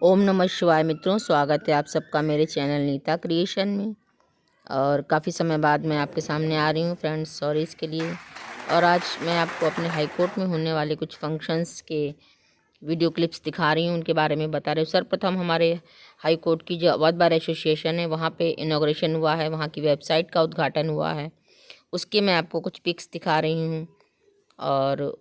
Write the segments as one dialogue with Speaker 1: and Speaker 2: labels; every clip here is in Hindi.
Speaker 1: ओम नमः शिवाय मित्रों, स्वागत है आप सबका मेरे चैनल नीता क्रिएशन में। और काफ़ी समय बाद मैं आपके सामने आ रही हूँ फ्रेंड्स, सॉरी इसके लिए। और आज मैं आपको अपने हाई कोर्ट में होने वाले कुछ फंक्शंस के वीडियो क्लिप्स दिखा रही हूँ, उनके बारे में बता रही हूँ। सर्वप्रथम हमारे हाई कोर्ट की जो अवध बार एसोसिएशन है वहाँ पे इनॉग्रेशन हुआ है, वहाँ की वेबसाइट का उद्घाटन हुआ है, उसके मैं आपको कुछ पिक्स दिखा रही हूँ। और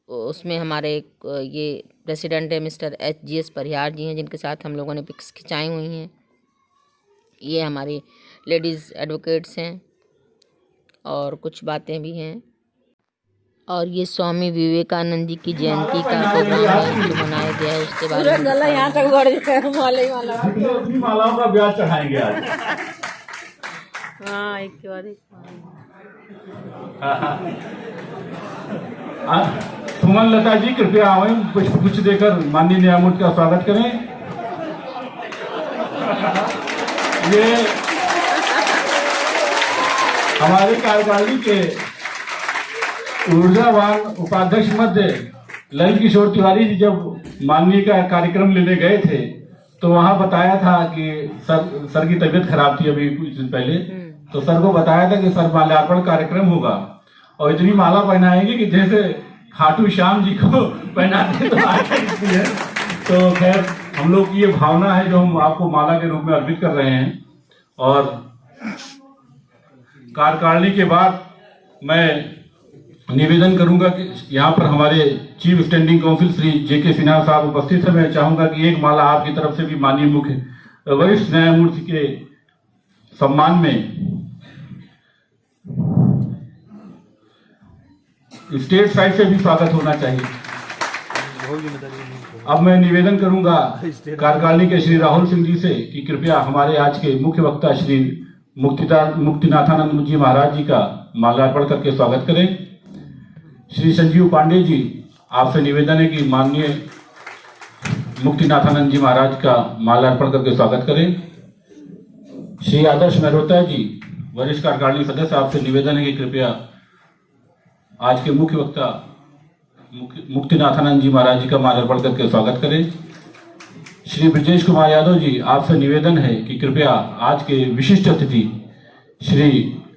Speaker 1: उसमें हमारे ये प्रेसिडेंट है मिस्टर HGS परिहार जी हैं, जिनके साथ हम लोगों ने पिक्स खिंचाई हुई हैं। ये हमारी लेडीज़ एडवोकेट्स हैं और कुछ बातें भी हैं। और ये स्वामी विवेकानंद जी की जयंती का प्रोग्राम है जो मनाया गया है, उसके बारे में
Speaker 2: यहाँ तक बढ़
Speaker 3: अपनी मालाओं का ब्याज चढ़ाएंगे आज।
Speaker 2: हाँ, एक के बाद एक।
Speaker 3: सुमन लता जी कृपया आवे, पुष्प कुछ देकर माननीय न्यायमूर्ति का स्वागत करें। ये हमारे कार्यकारिणी के ऊर्जावान उपाध्यक्ष मध्य ललित किशोर तिवारी जी जब माननीय का कार्यक्रम लेने गए थे तो वहां बताया था कि सर की तबीयत खराब थी अभी कुछ दिन पहले, तो सर को बताया था कि सर माल्यार्पण कार्यक्रम होगा और इतनी माला पहनाएंगे कि जैसे खाटू श्याम जी को पहनाते तो है। तो खैर हम लोग की ये भावना है जो हम आपको माला के रूप में अर्पित कर रहे हैं। और कार्यकारिणी के बाद मैं निवेदन करूंगा कि यहाँ पर हमारे chief standing council Shri JK Sinha साहब उपस्थित है। मैं चाहूंगा कि एक माला आपकी तरफ से भी माननीय मुख्य वरिष्ठ न्यायमूर्ति के सम्मान में स्टेट साइड से भी स्वागत होना चाहिए। अब मैं निवेदन करूंगा कार्यकारिणी के श्री राहुल सिंह जी से कि कृपया हमारे आज के मुख्य वक्ता श्री मुक्तिनाथानंद जी महाराज जी का माल्यार्पण करके स्वागत करें। श्री संजीव पांडे जी, आपसे निवेदन है कि माननीय मुक्तिनाथानंद जी महाराज का माल्यार्पण करके स्वागत करें। श्री आदर्श मेहरोत्रा जी, वरिष्ठ कार्यकारिणी सदस्य, आपसे निवेदन है कि कृपया आज के मुख्य वक्ता मुक्तिनाथानंद जी महाराज जी का माल्यार्पण करके स्वागत करें। श्री ब्रजेश कुमार यादव जी, आपसे निवेदन है कि कृपया आज के विशिष्ट अतिथि श्री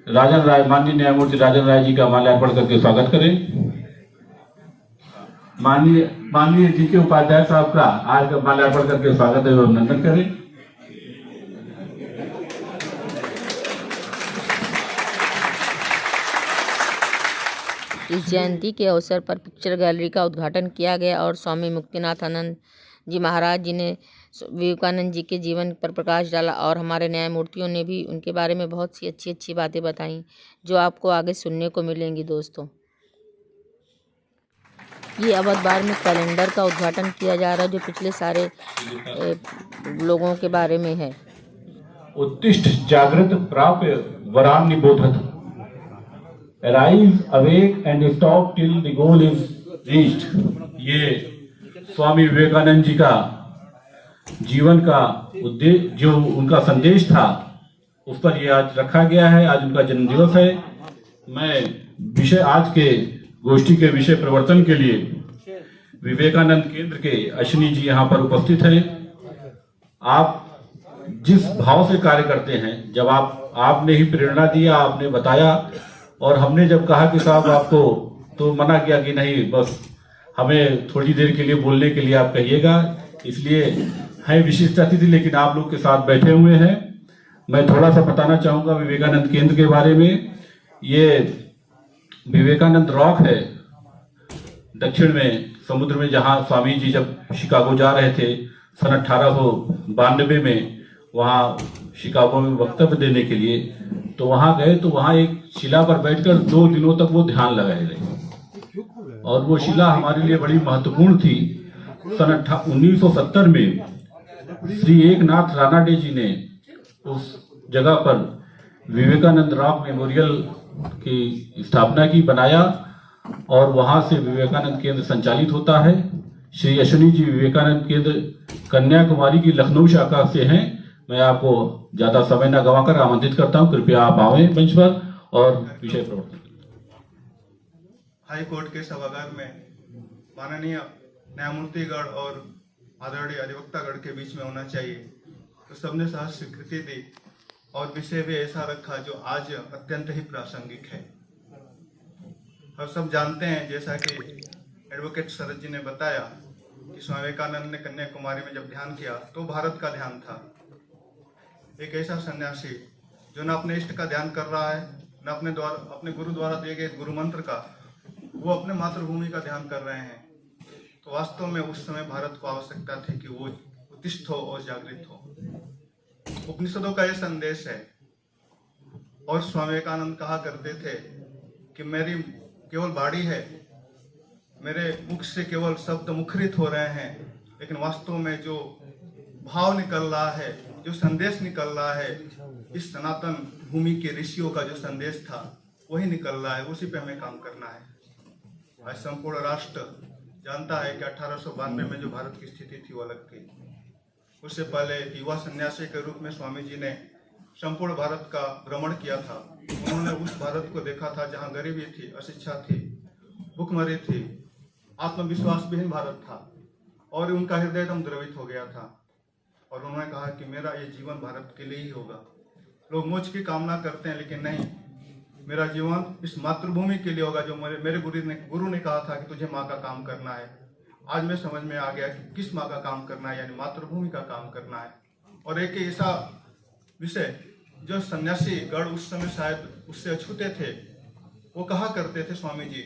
Speaker 3: राजन राय, माननीय न्यायमूर्ति राजन राय जी का माल्यार्पण करके स्वागत करें। माननीय DK उपाध्याय साहब का आज का माल्यार्पण करके स्वागत एवं अभिनंदन करें।
Speaker 1: इस जयंती के अवसर पर पिक्चर गैलरी का उद्घाटन किया गया और स्वामी मुक्तिनाथानंद जी महाराज जी ने विवेकानंद जी के जीवन पर प्रकाश डाला और हमारे न्यायमूर्तियों ने भी उनके बारे में बहुत सी अच्छी अच्छी बातें बताई जो आपको आगे सुनने को मिलेंगी। दोस्तों, ये अवध बार में कैलेंडर का उद्घाटन किया जा रहा है जो पिछले सारे लोगों के बारे में है।
Speaker 3: उत्तिष्ठ जागृत प्राप्य वरान निबोधत, Arise, awake and stop till the goal is reached। ये स्वामी विवेकानंद जी का जीवन का उद्देश्य, जो उनका संदेश था, उस पर ये आज रखा गया है। आज उनका जन्मदिवस है। मैं आज के गोष्ठी के विषय प्रवर्तन के लिए विवेकानंद केंद्र के अश्विनी जी यहाँ पर उपस्थित हैं। आप जिस भाव से कार्य करते हैं, जब आपने ही प्रेरणा दिया, आपने बताया और हमने जब कहा कि साहब आपको, तो मना किया कि नहीं, बस हमें थोड़ी देर के लिए बोलने के लिए आप कहिएगा, इसलिए है विशिष्ट अतिथि लेकिन आप लोग के साथ बैठे हुए हैं। मैं थोड़ा सा बताना चाहूंगा विवेकानंद केंद्र के बारे में। ये विवेकानंद रॉक है दक्षिण में समुद्र में, जहां स्वामी जी जब शिकागो जा रहे थे सन 1892 में, वहां शिकागो में वक्तव्य देने के लिए, तो वहां गए तो वहां एक शिला पर बैठकर 2 दिनों तक वो ध्यान लगाए रहे और वो शिला हमारे लिए बड़ी महत्वपूर्ण थी। सन 1970 में श्री एकनाथ रानाडे जी ने उस जगह पर विवेकानंद रॉक मेमोरियल की स्थापना की, बनाया और वहां से विवेकानंद केंद्र संचालित होता है। श्री अश्विनी जी विवेकानंद केंद्र कन्याकुमारी की लखनऊ शाखा से हैं। मैं आपको ज्यादा समय न गवाकर आमंत्रित करता हूं, कृपया आप आवे मंच पर और विषय प्रवर्तन।
Speaker 4: हाई कोर्ट के सभागार में माननीय न्यायमूर्तिगण और
Speaker 2: आदरणीय अधिवक्तागण के बीच में होना चाहिए, तो सबने सहज स्वीकृति दी और विषय भी ऐसा रखा जो आज अत्यंत ही प्रासंगिक है। हम सब जानते हैं, जैसा कि एडवोकेट शरद जी ने बताया, कि स्वामी विवेकानंद ने कन्याकुमारी में जब ध्यान किया तो भारत का ध्यान था। एक ऐसा सन्यासी जो न अपने इष्ट का ध्यान कर रहा है, न अपने गुरु द्वारा दिए गए गुरु मंत्र का, वो अपने मातृभूमि का ध्यान कर रहे हैं। तो वास्तव में उस समय भारत को आवश्यकता थी कि वो उत्तिष्ठ हो और जागृत हो। उपनिषदों का यह संदेश है। और स्वामी विवेकानंद कहा करते थे कि मेरी केवल बाड़ी है, मेरे मुख से केवल शब्द मुखरित हो रहे हैं, लेकिन वास्तव में जो भाव निकल रहा है, जो संदेश निकल रहा है, इस सनातन भूमि के ऋषियों का जो संदेश था वही निकल रहा है। उसी पे हमें काम करना है। आज संपूर्ण राष्ट्र जानता है कि 1892 में जो भारत की स्थिति थी वो अलग थी। उससे पहले युवा सन्यासी के रूप में स्वामी जी ने संपूर्ण भारत का भ्रमण किया था। उन्होंने उस भारत को देखा था जहाँ गरीबी थी, अशिक्षा थी, भूखमरी थी, आत्मविश्वास विहीन भारत था, और उनका हृदय एकदम द्रवित हो गया था। और उन्होंने कहा कि मेरा ये जीवन भारत के लिए ही होगा। लोग मोक्ष की कामना करते हैं, लेकिन नहीं, मेरा जीवन इस मातृभूमि के लिए होगा जो मेरे गुरु ने कहा था कि तुझे माँ का काम करना है। आज मैं समझ में आ गया कि किस माँ का काम करना है, यानी मातृभूमि का काम करना है। और एक ऐसा विषय जो सन्यासी गढ़ उस समय शायद उससे अछूते थे, वो कहा करते थे स्वामी जी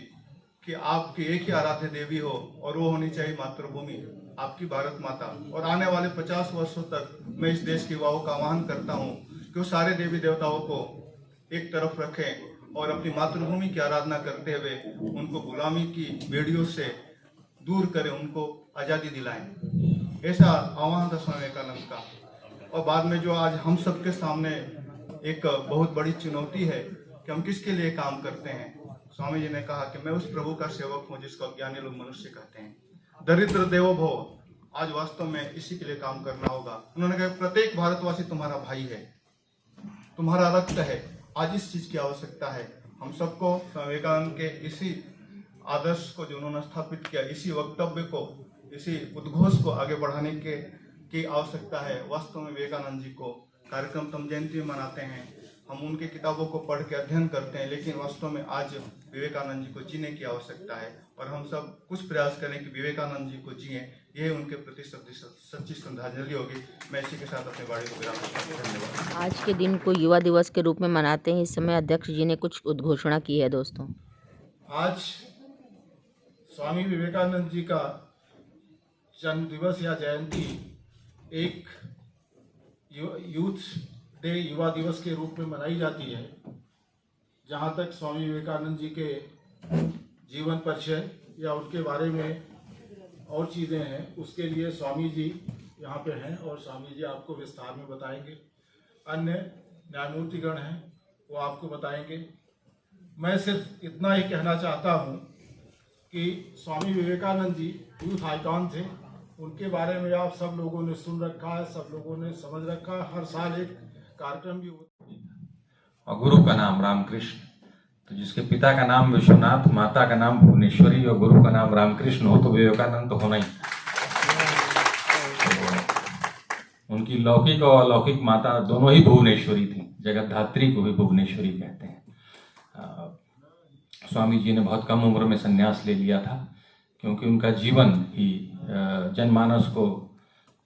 Speaker 2: कि आपकी एक ही आराध्य देवी हो और वो होनी चाहिए मातृभूमि, आपकी भारत माता। और आने वाले 50 वर्षों तक मैं इस देश के युवाओं का आह्वान करता हूँ कि वो सारे देवी देवताओं को एक तरफ रखें और अपनी मातृभूमि की आराधना करते हुए उनको गुलामी की बेड़ियों से दूर करें, उनको आज़ादी दिलाएं। ऐसा आह्वान था स्वामी विवेकानंद का। और बाद में जो आज हम सबके सामने एक बहुत बड़ी चुनौती है कि हम किसके लिए काम करते हैं। स्वामी जी ने कहा कि मैं उस प्रभु का सेवक हूँ जिसको अज्ञानी लोग मनुष्य कहते हैं। दरिद्र देवो भव, आज वास्तव में इसी के लिए काम करना होगा। उन्होंने कहा प्रत्येक भारतवासी तुम्हारा भाई है, तुम्हारा रक्त है। आज इस चीज की आवश्यकता है। हम सबको स्वामी विवेकानंद के इसी आदर्श को जो उन्होंने स्थापित किया, इसी वक्तव्य को, इसी उद्घोष को आगे बढ़ाने की आवश्यकता है। वास्तव में विवेकानंद जी को कार्यक्रम तम जयंती में मनाते हैं, हम उनकी किताबों को पढ़ के अध्ययन करते हैं, लेकिन वास्तव में आज विवेकानंद जी को जीने की आवश्यकता है। और हम सब कुछ प्रयास करें कि विवेकानंद जी को जिए, यह उनके प्रति सच्ची श्रद्धांजलि होगी। मैं इसी के साथ अपनी वाणी को विराम देता हूं। धन्यवाद।
Speaker 1: आज के दिन को युवा दिवस के रूप में मनाते हैं। इस समय अध्यक्ष जी ने कुछ उद्घोषणा की है। दोस्तों,
Speaker 4: आज स्वामी विवेकानंद जी का जन्म दिवस या जयंती एक यूथ डे, युवा दिवस के रूप में मनाई जाती है। जहाँ तक स्वामी विवेकानंद जी के जीवन परिचय या उनके बारे में और चीज़ें हैं, उसके लिए स्वामी जी यहाँ पे हैं और स्वामी जी आपको विस्तार में बताएंगे। अन्य न्यायमूर्तिगण हैं, वो आपको बताएंगे। मैं सिर्फ इतना ही कहना चाहता हूँ कि स्वामी विवेकानंद जी यूथ आइकॉन थे। उनके बारे में आप सब लोगों ने सुन रखा है, सब लोगों ने समझ रखा है। हर साल एक कार्यक्रम भी होता है।
Speaker 5: और गुरु का नाम रामकृष्ण, तो जिसके पिता का नाम विश्वनाथ, माता का नाम भुवनेश्वरी और गुरु का नाम रामकृष्ण हो तो विवेकानंद तो होना ही। तो उनकी लौकिक और अलौकिक माता दोनों ही भुवनेश्वरी थी। जगतधात्री को भी भुवनेश्वरी कहते हैं। स्वामी जी ने बहुत कम उम्र में संन्यास ले लिया था, क्योंकि उनका जीवन ही जनमानस को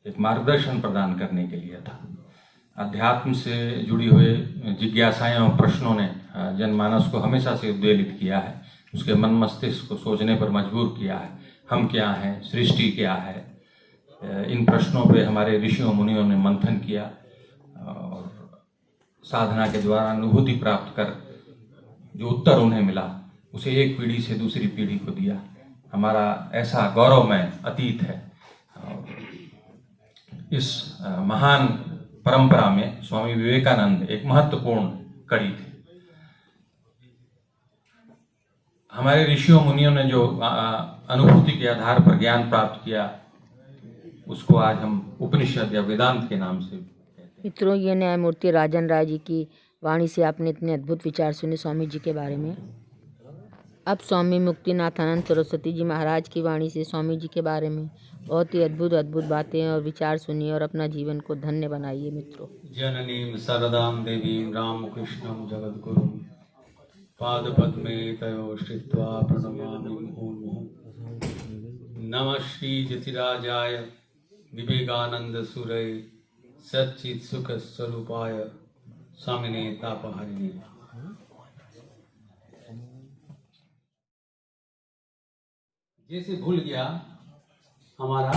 Speaker 5: एक मार्गदर्शन प्रदान करने के लिए था। अध्यात्म से जुड़ी हुए जिज्ञासाएं और प्रश्नों ने जनमानस को हमेशा से उद्वेलित किया है, उसके मन मस्तिष्क को सोचने पर मजबूर किया है। हम क्या हैं, सृष्टि क्या है, इन प्रश्नों पे हमारे ऋषियों मुनियों ने मंथन किया और साधना के द्वारा अनुभूति प्राप्त कर जो उत्तर उन्हें मिला उसे एक पीढ़ी से दूसरी पीढ़ी को दिया। हमारा ऐसा गौरवमय अतीत है। इस महान परंपरा में स्वामी विवेकानंद एक महत्वपूर्ण कड़ी थे। हमारे ऋषियों मुनियों ने जो अनुभूति के आधार पर ज्ञान प्राप्त किया, उसको आज हम उपनिषद या वेदांत के नाम से कहते हैं।
Speaker 1: मित्रों, ये न्यायमूर्ति राजन राय जी की वाणी से आपने इतने अद्भुत विचार सुने स्वामी जी के बारे में। अब स्वामी मुक्तिनाथानंद सरस्वती जी महाराज की वाणी से स्वामी जी के बारे में बहुत ही अद्भुत अद्भुत बातें और विचार सुनिए और अपना जीवन को धन्य बनाइए मित्रों।
Speaker 5: जननीं सरदां देवीं रामकृष्णं जगद्गुरुं पादपद्मे तयोः श्रित्वा प्रणमामि मुहुर्मुहुः। नमः श्री जतिराजाय विवेकानंद सुरय सच्चित सुख स्वरूपाय स्वामिने तापहारिणे। जैसे भूल गया हमारा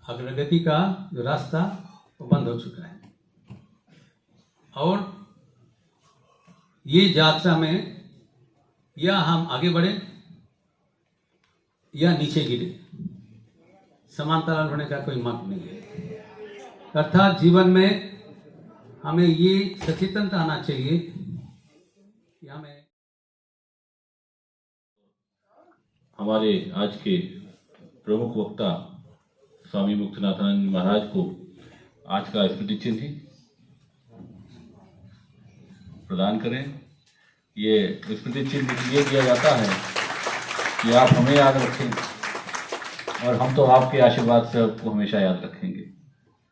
Speaker 5: अग्रगति का जो रास्ता वो बंद हो चुका है और ये यात्रा में या हम आगे बढ़े या नीचे गिरे, समांतराल होने का कोई मत नहीं है। अर्थात जीवन में हमें ये सचेतनता आना चाहिए कि हमें
Speaker 3: हमारे आज के प्रमुख वक्ता स्वामी मुक्तिनाथानंद महाराज को आज का स्मृति चिन्ह प्रदान करें। ये स्मृति चिन्ह इसलिए दिया जाता है कि आप हमें याद रखें और हम तो आपके आशीर्वाद से आपको हमेशा याद रखेंगे।